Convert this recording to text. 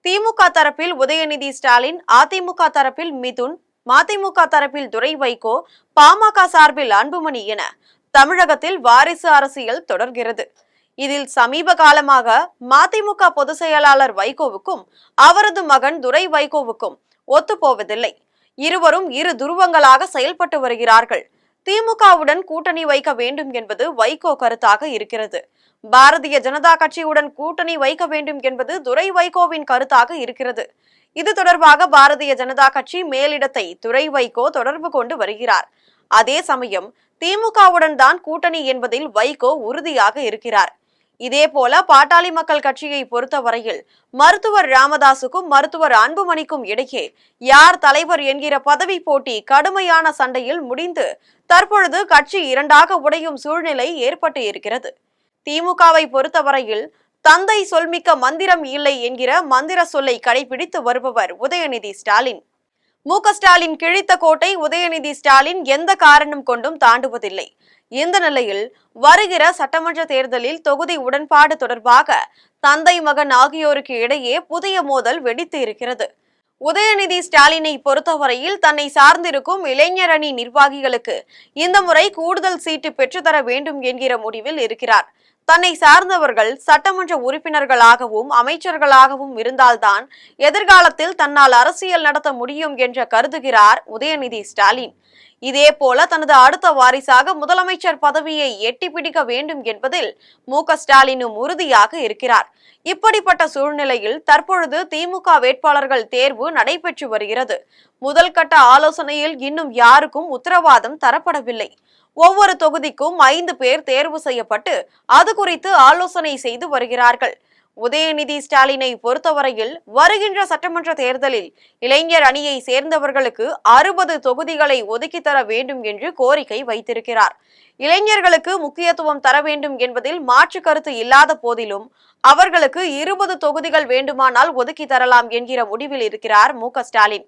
திமுக தரப்பில் உதயநிதி ஸ்டாலின், அதிமுக தரப்பில் மிதுன், மதிமுக தரப்பில் துரை வைகோ, பாமக சார்பில் அன்புமணி என தமிழகத்தில் வாரிசு அரசியல் தொடர்கிறது. இதில் சமீப காலமாக மதிமுக பொதுச் செயலாளர் வைகோவுக்கும் அவரது மகன் துரை வைகோவுக்கும் ஒத்துப்போவதில்லை. இருவரும் இரு துருவங்களாக செயல்பட்டு வருகிறார்கள். திமுகவுடன் கூட்டணி வைக்க வேண்டும் என்பது வைகோ கருத்தாக இருக்கிறது. பாரதிய ஜனதா கட்சியுடன் கூட்டணி வைக்க வேண்டும் என்பது துரை வைகோவின் கருத்தாக இருக்கிறது. இது தொடர்பாக பாரதிய ஜனதா கட்சி மேலிடத்தை துரை வைகோ தொடர்பு கொண்டு வருகிறார். அதே சமயம் திமுகவுடன் தான் கூட்டணி என்பதில் வைகோ உறுதியாக இருக்கிறார். இதேபோல பாட்டாளி மக்கள் கட்சியை பொறுத்தவரையில் மருத்துவர் ராமதாசுக்கும் மருத்துவர் அன்புமணிக்கும் இடையே யார் தலைவர் என்கிற பதவி போட்டி கடுமையான சண்டையில் முடிந்து தற்பொழுது கட்சி இரண்டாக உடையும் சூழ்நிலை ஏற்பட்டு இருக்கிறது. திமுகவை பொறுத்தவரையில் தந்தை சொல்மிக்க மந்திரம் இல்லை என்கிற மந்திர சொல்லை கடைபிடித்து வருபவர் உதயநிதி ஸ்டாலின். மு.க. ஸ்டாலின் கிழித்த கோட்டை உதயநிதி ஸ்டாலின் எந்த காரணம் கொண்டும் தாண்டுவதில்லை. இந்த நிலையில் வருகிற சட்டமன்ற தேர்தலில் தொகுதி உடன்பாடு தொடர்பாக தந்தை மகன் ஆகியோருக்கு இடையே புதிய மோதல் வெடித்து இருக்கிறது. உதயநிதி ஸ்டாலினை பொறுத்தவரையில் தன்னை சார்ந்திருக்கும் இளைஞர் அணி நிர்வாகிகளுக்கு இந்த முறை கூடுதல் சீட்டு பெற்றுத்தர வேண்டும் என்கிற முடிவில் இருக்கிறார். தன்னை சார்ந்தவர்கள் சட்டமன்ற உறுப்பினர்களாகவும் அமைச்சர்களாகவும் இருந்தால்தான் எதிர்காலத்தில் தன்னால் அரசியல் நடத்த முடியும் என்று கருதுகிறார் உதயநிதி ஸ்டாலின். இதேபோல தனது அடுத்த வாரிசாக முதலமைச்சர் பதவியை எட்டி பிடிக்க வேண்டும் என்பதில் மு.க. ஸ்டாலினும் உறுதியாக இருக்கிறார். இப்படிப்பட்ட சூழ்நிலையில் தற்பொழுது திமுக வேட்பாளர்கள் தேர்வு நடைபெற்று வருகிறது. முதல் கட்ட ஆலோசனையில் இன்னும் யாருக்கும் உத்தரவாதம் தரப்படவில்லை. ஒவ்வொரு தொகுதிக்கும் 5 பேர் தேர்வு செய்யப்பட்டு அது குறித்து ஆலோசனை செய்து வருகிறார்கள். உதயநிதி ஸ்டாலினை பொறுத்தவரையில் வருகின்ற சட்டமன்ற தேர்தலில் இளைஞர் அணியை சேர்ந்தவர்களுக்கு 60 தொகுதிகளை ஒதுக்கி தர வேண்டும் என்று கோரிக்கை வைத்திருக்கிறார். இளைஞர்களுக்கு முக்கியத்துவம் தர வேண்டும் என்பதில் மாற்று கருத்து இல்லாத போதிலும் அவர்களுக்கு 20 தொகுதிகள் வேண்டுமானால் ஒதுக்கி தரலாம் என்கிற முடிவில் இருக்கிறார் மு.க. ஸ்டாலின்.